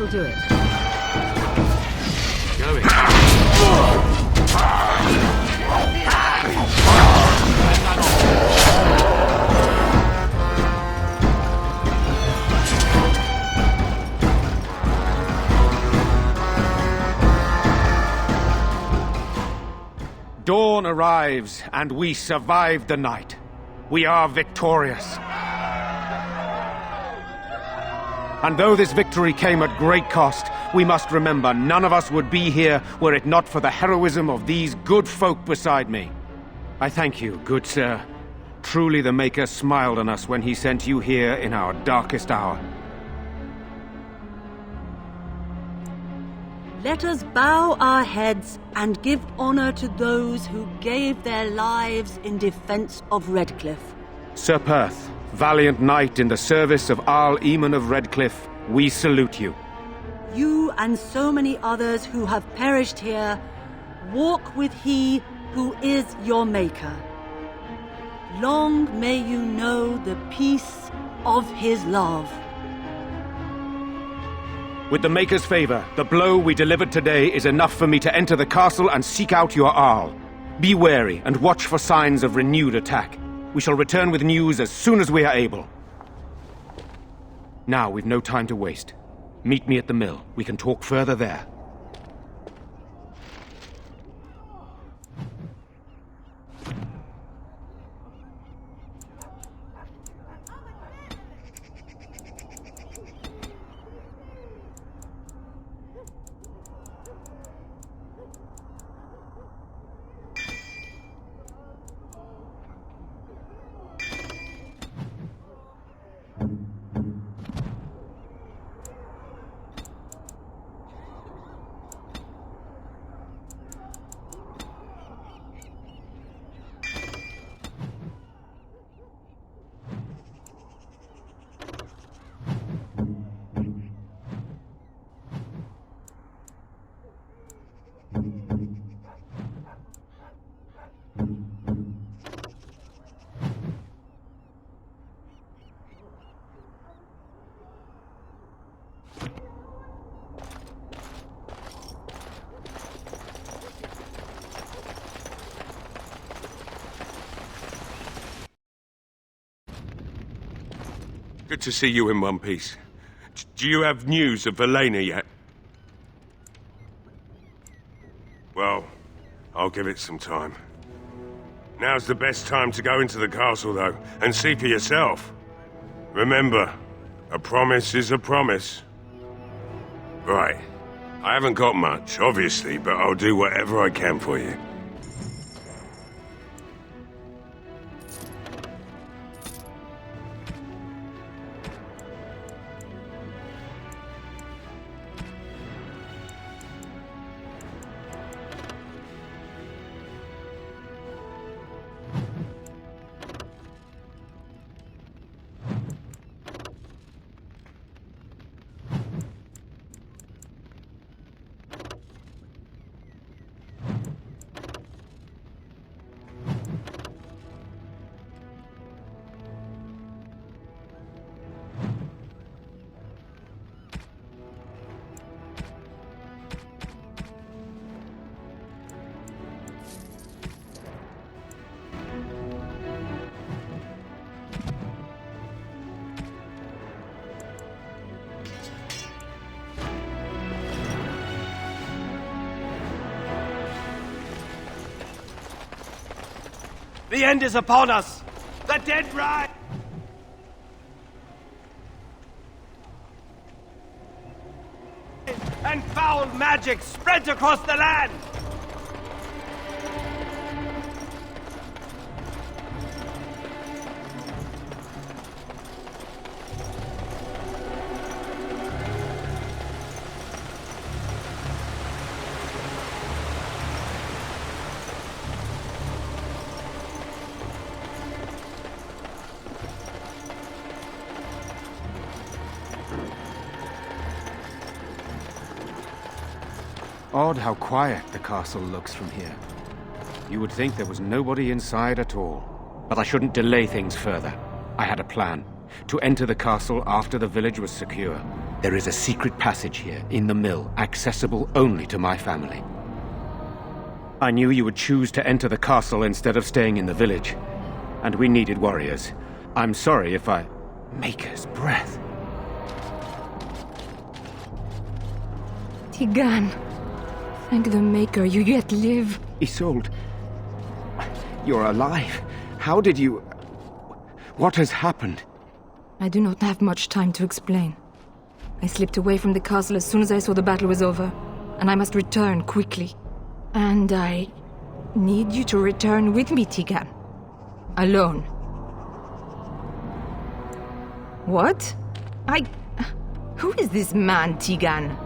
That'll do it. Dawn arrives, and we survived the night. We are victorious. And though this victory came at great cost, we must remember none of us would be here were it not for the heroism of these good folk beside me. I thank you, good sir. Truly the Maker smiled on us when he sent you here in our darkest hour. Let us bow our heads and give honor to those who gave their lives in defense of Redcliffe. Sir Perth, valiant knight in the service of ᴘᴜᴜᴜᴜ of Redcliffe, we salute you. You and so many others who have perished here, walk with he who is your Maker. Long may you know the peace of his love. With the Maker's favor, the blow we delivered today is enough for me to enter the castle and seek out your Arl. Be wary and watch for signs of renewed attack. We shall return with news as soon as we are able. Now we've no time to waste. Meet me at the mill. We can talk further there. Good to see you in one piece. Do you have news of Velena yet? Well, I'll give it some time. Now's the best time to go into the castle, though, and see for yourself. Remember, a promise is a promise. Right. I haven't got much, obviously, but I'll do whatever I can for you. The end is upon us! The dead rise! And foul magic spreads across the land! Odd how quiet the castle looks from here. You would think there was nobody inside at all. But I shouldn't delay things further. I had a plan. To enter the castle after the village was secure. There is a secret passage here, in the mill, accessible only to my family. I knew you would choose to enter the castle instead of staying in the village, and we needed warriors. I'm sorry if I... Maker's breath. Tigran, thank the Maker, you yet live. Isolde, you're alive. How did you... What has happened? I do not have much time to explain. I slipped away from the castle as soon as I saw the battle was over, and I must return quickly. And I need you to return with me, Tigran. Alone. What? Who is this man, Tigran?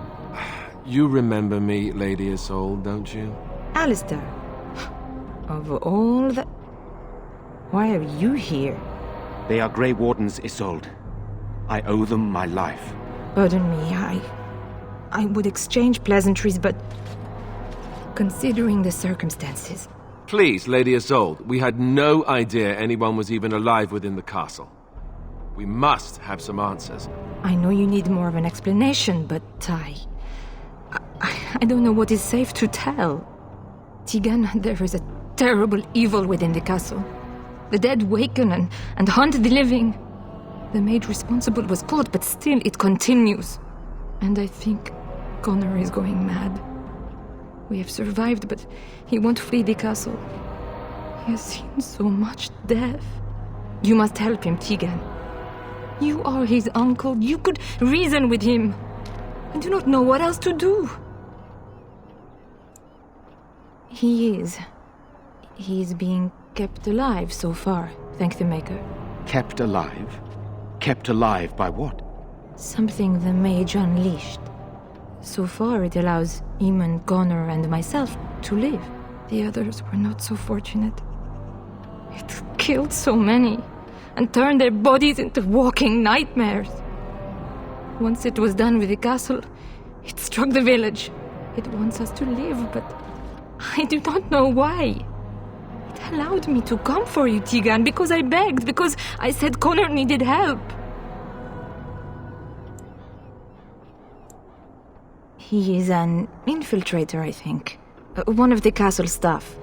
You remember me, Lady Isolde, don't you? Alistair. Of all the... Why are you here? They are Grey Wardens, Isolde. I owe them my life. Pardon me, I would exchange pleasantries, but... considering the circumstances... Please, Lady Isolde, we had no idea anyone was even alive within the castle. We must have some answers. I know you need more of an explanation, but I don't know what is safe to tell. Tigran, there is a terrible evil within the castle. The dead waken and haunt the living. The maid responsible was caught, but still it continues. And I think Connor is going mad. We have survived, but he won't flee the castle. He has seen so much death. You must help him, Tigran. You are his uncle. You could reason with him. I do not know what else to do. He is being kept alive so far, thank the Maker. Kept alive? Kept alive by what? Something the mage unleashed. So far it allows Eamon, Connor, and myself to live. The others were not so fortunate. It killed so many, and turned their bodies into walking nightmares. Once it was done with the castle, it struck the village. It wants us to live, but I do not know why. It allowed me to come for you, Tigran, because I begged, because I said Connor needed help. He is an infiltrator, I think. One of the castle staff.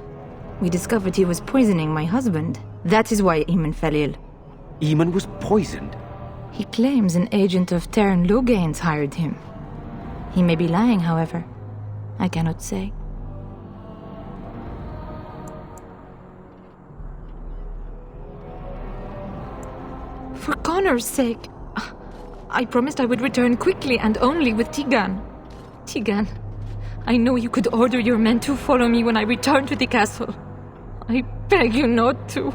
We discovered he was poisoning my husband. That is why Eamon fell ill. Eamon was poisoned? He claims an agent of ᴘᴜᴇᴜᴜ hired him. He may be lying, however. I cannot say. For Connor's sake, I promised I would return quickly and only with Tigran. Tigran, I know you could order your men to follow me when I return to the castle. I beg you not to.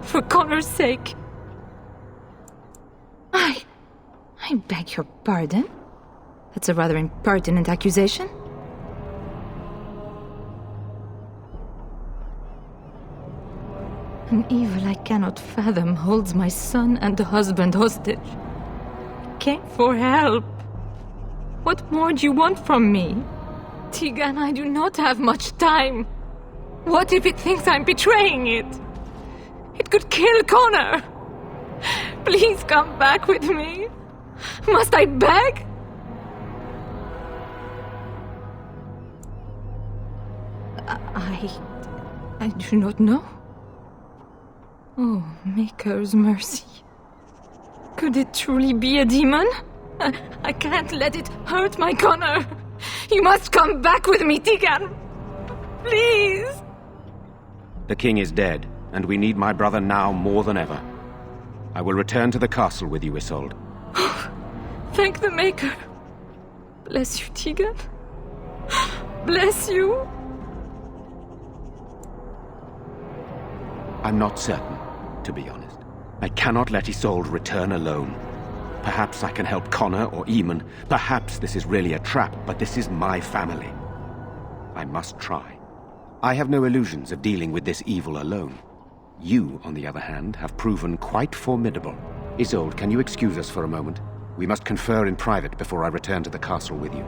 For Connor's sake. I beg your pardon? That's a rather impertinent accusation. An evil I cannot fathom holds my son and husband hostage. I came for help. What more do you want from me? Tigran, I do not have much time. What if it thinks I'm betraying it? It could kill Connor. Please come back with me. Must I beg? I do not know. Oh, Maker's mercy. Could it truly be a demon? I can't let it hurt my Connor. You must come back with me, Tigran. Please. The king is dead, and we need my brother now more than ever. I will return to the castle with you, Isolde. Thank the Maker. Bless you, Tigran. Bless you. I'm not certain, to be honest. I cannot let Isolde return alone. Perhaps I can help Connor or Eamon. Perhaps this is really a trap, but this is my family. I must try. I have no illusions of dealing with this evil alone. You, on the other hand, have proven quite formidable. Isolde, can you excuse us for a moment? We must confer in private before I return to the castle with you.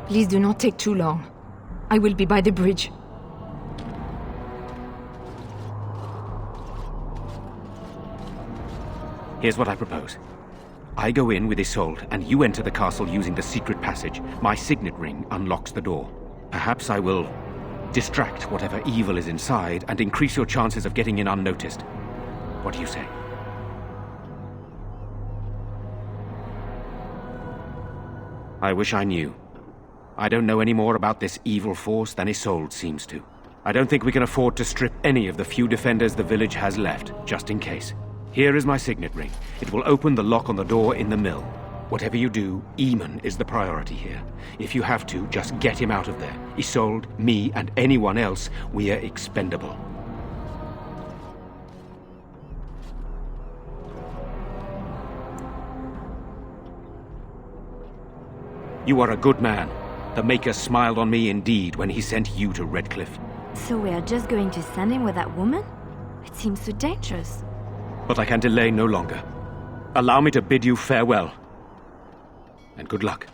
Please do not take too long. I will be by the bridge. Here's what I propose. I go in with Isolde, and you enter the castle using the secret passage. My signet ring unlocks the door. Perhaps I will distract whatever evil is inside and increase your chances of getting in unnoticed. What do you say? I wish I knew. I don't know any more about this evil force than Isolde seems to. I don't think we can afford to strip any of the few defenders the village has left, just in case. Here is my signet ring. It will open the lock on the door in the mill. Whatever you do, ᴘᴜ is the priority here. If you have to, just get him out of there. Isolde, me, and anyone else, we are expendable. You are a good man. The Maker smiled on me indeed when he sent you to Redcliffe. So we are just going to send him with that woman? It seems so dangerous. But I can delay no longer. Allow me to bid you farewell. And good luck.